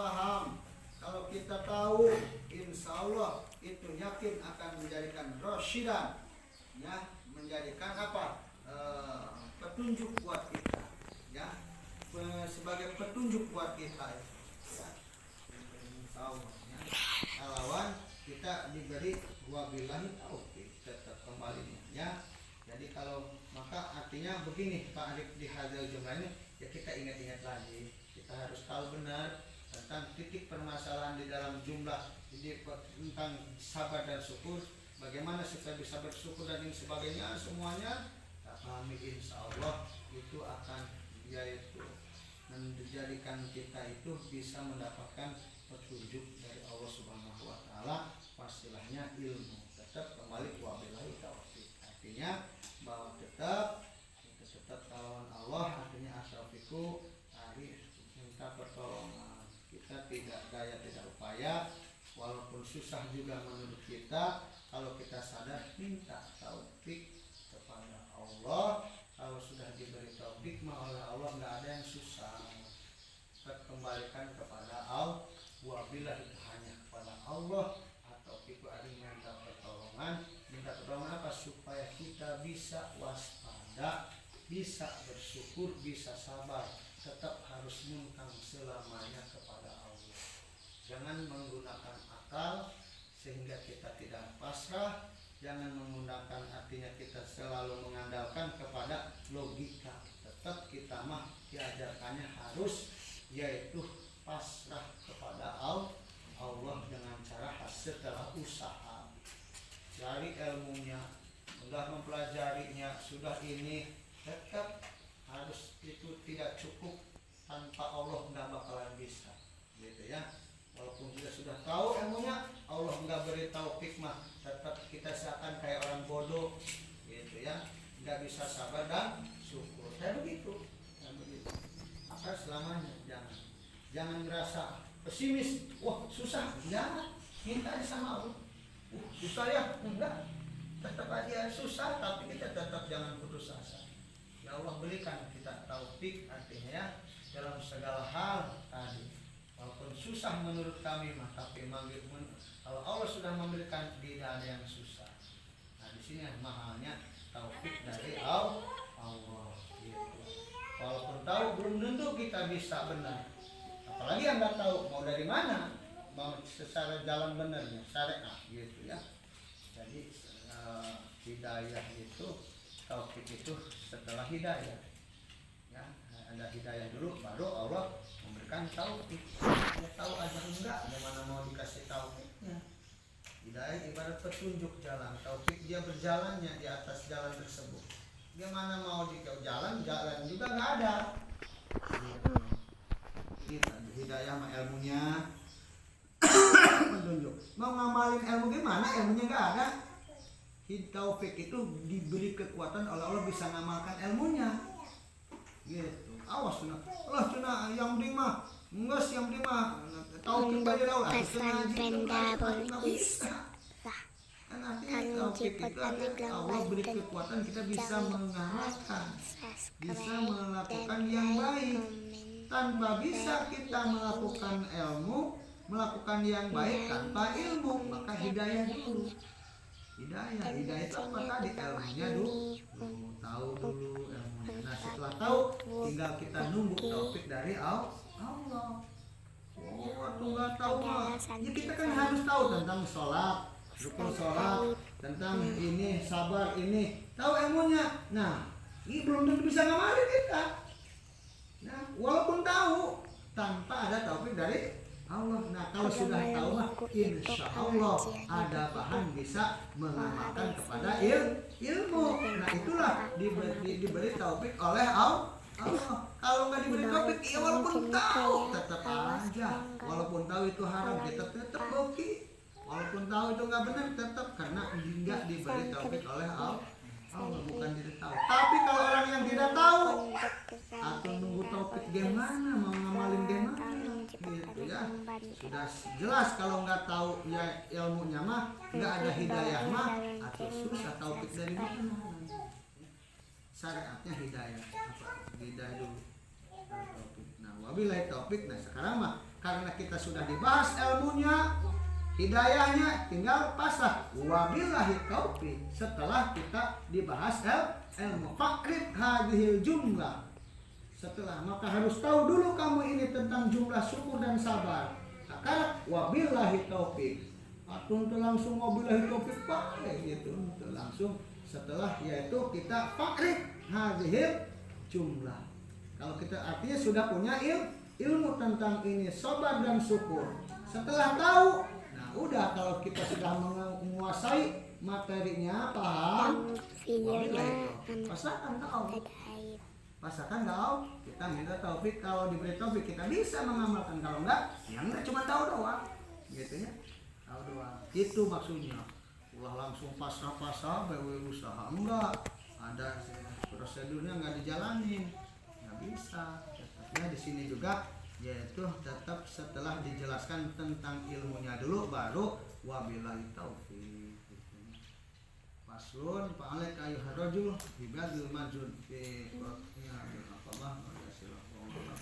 paham, kalau kita tahu, insya Allah itu yakin akan menjadikan rasyidan, ya, menjadikan apa? Petunjuk buat kita, ya, sebagai petunjuk buat kita, ya. Insya Allah, ya. Lawan kita diberi wabillahi taufik, tetap kembalinya, ya. Jadi kalau maka artinya begini Pak Arif, di hadal jumlah ini ya kita ingat-ingat lagi, kita harus tahu benar tentang titik permasalahan di dalam jumlah, jadi tentang sabar dan syukur, bagaimana supaya bisa bersyukur dan sebagainya, semuanya kita pahami, insya Allah itu akan yaitu menjadikan kita itu bisa mendapatkan petunjuk dari Allah Subhanahu wa taala, wastilahnya ilmu. Tetap kembali wabillahi taufik, artinya bahwa tetap kawan Allah, artinya asyafiku hari minta pertolongan, kita tidak daya tidak upaya, walaupun susah juga menurut kita, kalau kita sadar minta taufik kepada Allah. Kalau sudah diberi taufik mah oleh Allah, nggak ada yang susah, kembalikan kepada Allah. Wabillahi, itu hanya kepada Allah. Atau itu ada minta pertolongan apa, supaya kita bisa waspada, bisa bersyukur, bisa sabar, tetap harus muntang selamanya kepada Allah. Jangan menggunakan akal sehingga kita tidak pasrah, jangan menggunakan artinya kita selalu mengandalkan kepada logika. Tetap kita mah diajarkannya harus yaitu pasrah kepada Allah dengan cara setelah usaha, cari ilmunya, sudah mempelajarinya, sudah ini, tetap harus, itu tidak cukup, tanpa Allah nggak bakalan bisa, gitu ya. Walaupun kita sudah tahu ilmunya, Allah nggak beri taufik mah tetap kita seakan kayak orang bodoh, gitu ya, nggak bisa sabar dan syukur. Kayak begitu. Maka selamanya jangan merasa pesimis, wah susah, jangan, minta aja sama Allah. Susah ya, enggak, tetap aja susah, tapi kita tetap jangan putus asa. Ya Allah berikan kita taufik, artinya ya, dalam segala hal tadi. Walaupun susah menurut kami mah, tapi kalau Allah sudah memberikan, tidak ada yang susah. Nah di sini mahalnya taufik dari Allah. Gitu. Walaupun tahu belum tentu kita bisa benar. Apalagi yang nggak tahu mau dari mana, mau secara jalan benarnya syariat, gitu ya. Jadi hidayah itu, taufik itu setelah hidayah, ya, ada hidayah dulu baru Allah memberikan taufik. Ya tahu aja enggak, bagaimana mau dikasih taufiknya. Hidayah ibarat petunjuk jalan, taufik dia berjalannya di atas jalan tersebut. Bagaimana mau di jalan juga nggak ada. Gitu. Hidayah sama ilmunya menunjuk. Mau ngamalin ilmu gimana? Ilmunya nggak ada. Taufik itu diberi kekuatan oleh Allah bisa ngamalkan ilmunya. Gitu. Awas tuna. Allah tuna yang lima. Enggak yang lima. Taufik aja Allah. Nggak bisa. Kan artinya taufik itu Allah beri kekuatan kita bisa mengamalkan, bisa melakukan yang baik. Tanpa bisa kita melakukan ilmu, melakukan yang baik tanpa ilmu, maka hidayah dulu. Hidayah itu apa tadi? Ilmunya dulu, tahu dulu ilmunya. Nah setelah tahu, tinggal kita nunggu taufik dari Allah. Waktu nggak tahu mah, ya kita kan harus tahu tentang sholat, rukun sholat, tentang ini sabar ini, tahu ilmunya. Nah ini belum tentu bisa ngamalin kita. Nah, walaupun tahu, tanpa ada taufik dari Allah. Nah kalau sudah tahu mah insya Allah ada bahan bisa mengamalkan kepada ilmu. Nah itulah diberi taufik oleh Allah. Kalau nggak diberi taufik, ya walaupun tahu tetap aja. Walaupun tahu itu haram, tetap oke. Walaupun tahu itu nggak benar, tetap, karena nggak diberi taufik oleh Allah, bukan diri tahu. Tapi kalau orang yang tidak tahu atau nunggu taufik gimana, mau ngamalin gimana, gitu ya. Sudah jelas kalau nggak tahu ya ilmunya mah, nggak ada hidayah mah, atau susah taufik dari mana. Syariatnya hidayah, apa? Hidayah dulu. Nah wabillahi taufik. Nah sekarang mah karena kita sudah dibahas ilmunya, hidayahnya, tinggal pasrah. Wabillahi taufiq. Setelah kita dibahas ilmu faqrid hadhil jumlah. Setelah, maka harus tahu dulu kamu ini tentang jumlah syukur dan sabar. Karena wabillahi taufiq. Atun langsung wabillahi taufiq pakai gitu. Langsung setelah, yaitu kita faqrid hadhil jumlah. Kalau kita artinya sudah punya ilmu tentang ini sabar dan syukur. Setelah tahu, nah udah, kalau kita sudah menguasai materinya, paham, pasakan tahu, kita minta taufik. Kalau diberi taufik kita bisa mengamalkan, kalau enggak ya enggak, cuma tahu doang gitu ya, tahu doang, itu maksudnya. Ulah langsung pasrah-pasrah usaha, enggak ada prosedurnya, enggak dijalanin, nggak bisa. Tetapnya di sini juga, yaitu tetap setelah dijelaskan tentang ilmunya dulu, baru wabillahi taufiq. Paslun fa'alek ayuha rajul bibadil majud fi waqtiha bil aqabah wa yasilahullah.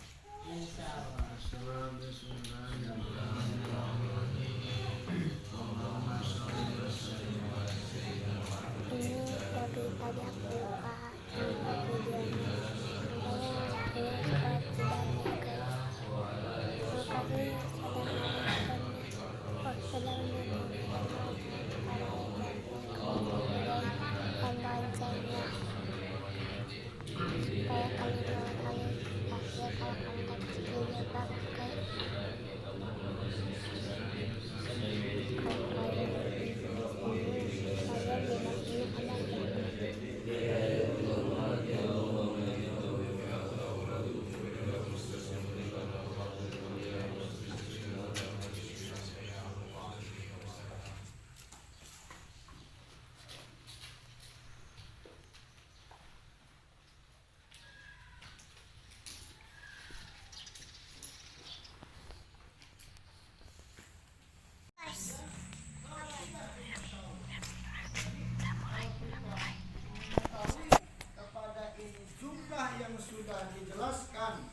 Dijelaskan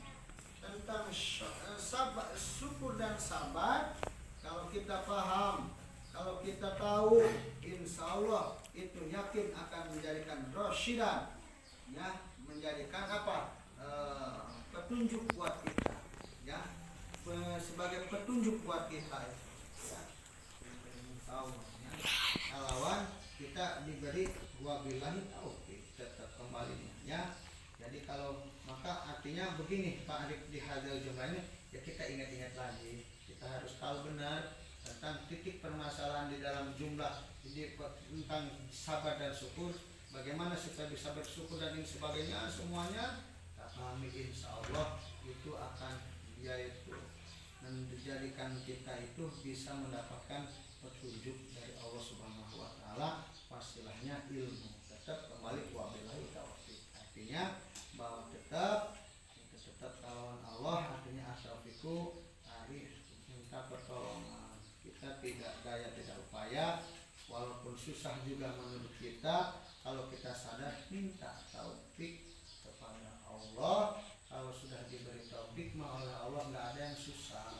tentang syukur dan sabar. Kalau kita paham, kalau kita tahu, insya Allah itu yakin akan menjadikan rasyidan, ya, menjadikan apa, petunjuk buat kita, ya, sebagai petunjuk buat kita, ya. Insya Allah, ya. Lawan kita diberi wabillahi taufiq, tetap kembalinya, ya. Jadi kalau, maka artinya begini Pak Arif, di hadal jumlah ini ya kita ingat-ingat lagi, kita harus tahu benar tentang titik permasalahan di dalam jumlah, jadi tentang sabar dan syukur, bagaimana supaya bisa bersyukur dan ini sebagainya, semuanya kami insya Allah itu akan, yaitu menjadikan kita itu bisa mendapatkan petunjuk dari Allah Subhanahu wa taala, wastilahnya ilmu. Tetap kembali wabillahi taufiq, artinya bahwa tetap lawan Allah, artinya asyafiku arif, minta pertolongan. Kita tidak daya tidak upaya, walaupun susah juga menurut kita, kalau kita sadar minta taufik kepada Allah. Kalau sudah diberi taufik mah oleh Allah, nggak ada yang susah.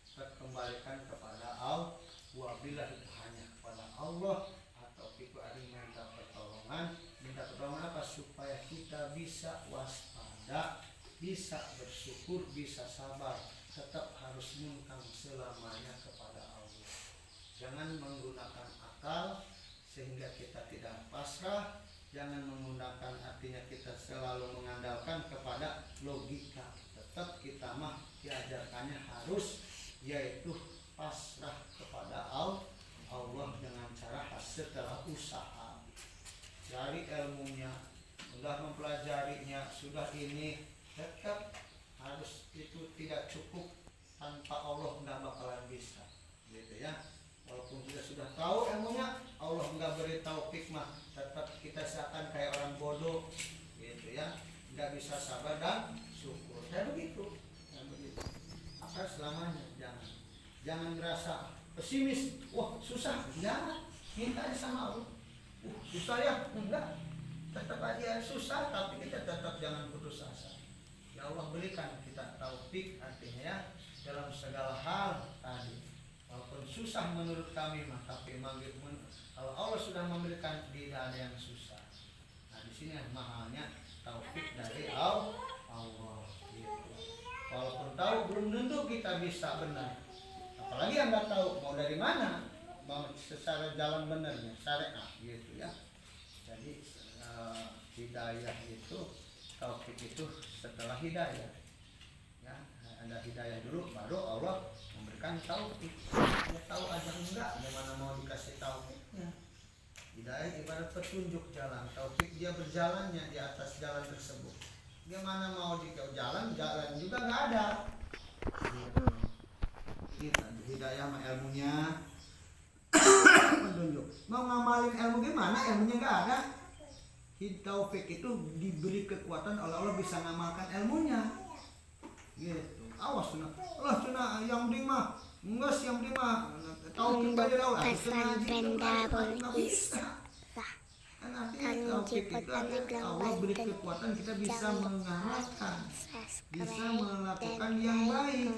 Kita kembalikan kepada Allah, wabillahi, hanya kepada Allah. Atau kita ada minta pertolongan apa, supaya kita bisa waspada, bisa bersyukur, bisa sabar. Tetap harus mengungkap selamanya kepada Allah. Jangan menggunakan akal sehingga kita tidak pasrah. Jangan menggunakan, artinya kita selalu mengandalkan kepada logika. Tetap kita mah diajarkannya harus, yaitu pasrah kepada Allah dengan cara setelah usaha. Dari ilmunya, sudah mempelajarinya, sudah ini, tetap harus, itu tidak cukup, tanpa Allah nggak bakalan bisa, gitu ya. Walaupun kita sudah tahu ilmunya, Allah nggak beri taufik mah, tetap kita seakan kayak orang bodoh, gitu ya, nggak bisa sabar dan syukur. Dan begitu, maka selamanya jangan merasa pesimis, wah susah, jangan, minta sama Allah. Susah ya? Enggak. Tetap aja susah, tapi kita tetap jangan putus asa. Ya Allah berikan kita taufik, artinya ya, dalam segala hal tadi. Walaupun susah menurut kami mah, tapi kalau Allah sudah memberikan, tidak ada yang susah. Nah di sini mahalnya taufik dari Allah. Gitu. Walaupun tahu belum tentu kita bisa benar. Apalagi yang nggak tahu mau dari mana, mau secara jalan benernya syariat gitu ya. Jadi hidayah itu, taufik itu setelah hidayah. Ya, ada hidayah dulu, baru Allah memberikan taufik. Ya tahu aja enggak, gimana mau dikasih taufiknya? Hidayah ibarat petunjuk jalan, taufik dia berjalannya di atas jalan tersebut. Gimana mau jalan juga nggak ada. Gitu. Hidayah sama ilmunya petunjuk. Mau ngamalin ilmu gimana? Ilmunya nggak ada. Taufik itu diberi kekuatan oleh Allah bisa ngamalkan ilmunya. Gitu. Awas tuna. Allah tuna yang lima. Enggak yang lima. Taufik dari Allah. Nggak bisa. Kan artinya taufik itu Allah beri kekuatan kita bisa mengamalkan, bisa melakukan yang baik.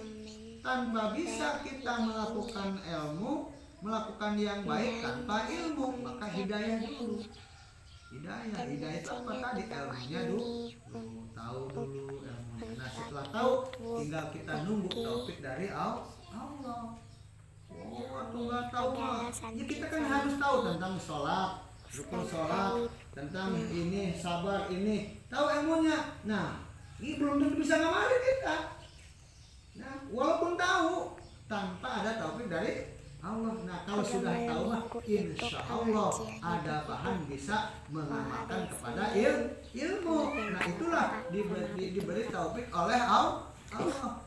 Tanpa bisa kita melakukan ilmu, melakukan yang baik tanpa ilmu, maka hidayah dulu. Hidayah itu apa tadi? Ilmunya dulu, tahu dulu ilmunya. Nah setelah tahu, tinggal kita nunggu taufik dari Allah. Waktu nggak tahu mah, ya kita kan harus tahu tentang sholat, rukun sholat, tentang ini sabar ini, tahu ilmunya. Nah ini belum tentu bisa ngamalin kita. Nah walaupun tahu, tanpa ada taufik dari Allah. Nah kalau sudah tahu mah insya Allah ada bahan bisa mengamalkan kepada ilmu. Nah itulah diberi taufik oleh Allah.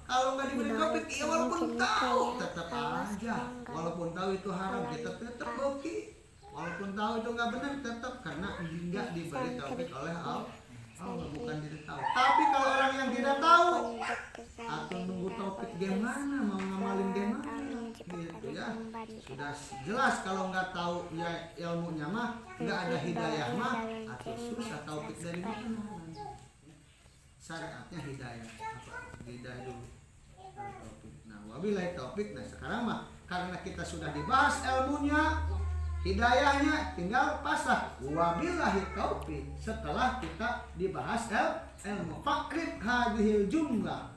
Kalau nggak diberi taufik, ya walaupun tahu tetap aja. Walaupun tahu itu haram, kita tetap boki. Walaupun tahu itu nggak benar, tetap karena nggak diberi taufik oleh Allah. Bukan tidak tahu. Tapi kalau orang yang tidak tahu atau nunggu taufik gimana, mau ngamalin gimana, gitu ya. Sudah jelas kalau nggak tahu ya ilmunya mah, nggak ada hidayah mah, atau susah taufik dari mana. Syariatnya hidayah, hidayah dulu. Nah wabillahi taufik. Nah sekarang mah karena kita sudah dibahas ilmunya, hidayahnya, tinggal pasrah. Wabillahi taufik. Setelah kita dibahas ilmu, faqrib hadhil jumlah.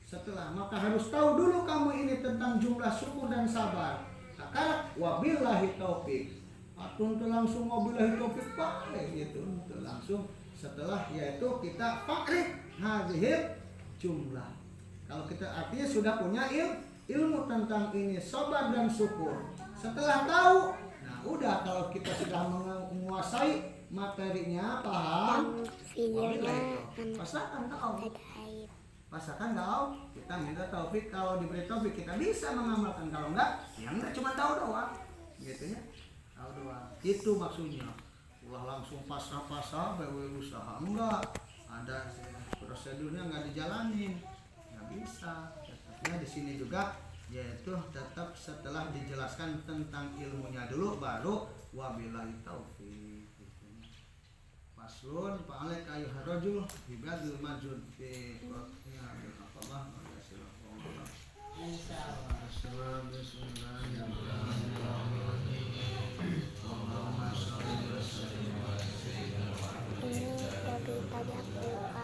Setelah maka harus tahu dulu kamu ini tentang jumlah syukur dan sabar. Sekarang wabillahi taufik. Atau langsung wabillahi taufik pak, gitu. Langsung setelah yaitu kita faqrib hadhil jumlah. Kalau kita artinya sudah punya ilmu tentang ini sabar dan syukur. Setelah tahu, nah udah kalau kita sudah menguasai materinya, paham, pasakan tahu. Pasakan tahu, kita minta taufik. Kalau diberi taufik kita bisa mengamalkan. Kalau enggak, ya enggak, cuma tahu doang. Gitu ya. Tahu doang. Itu maksudnya. Ulah langsung pasrah-pasrah usaha, enggak. Ada prosedurnya nggak dijalanin. Nggak bisa. Tetapnya di sini juga yaitu tetap setelah dijelaskan tentang ilmunya dulu baru wabillahi taufik. Paslun fa'alaik ayyuhar rajul bibadil majud fi qatnya bil aqabah wa yasilul qawla. Insyaallah. Bismillahirrahmanirrahim.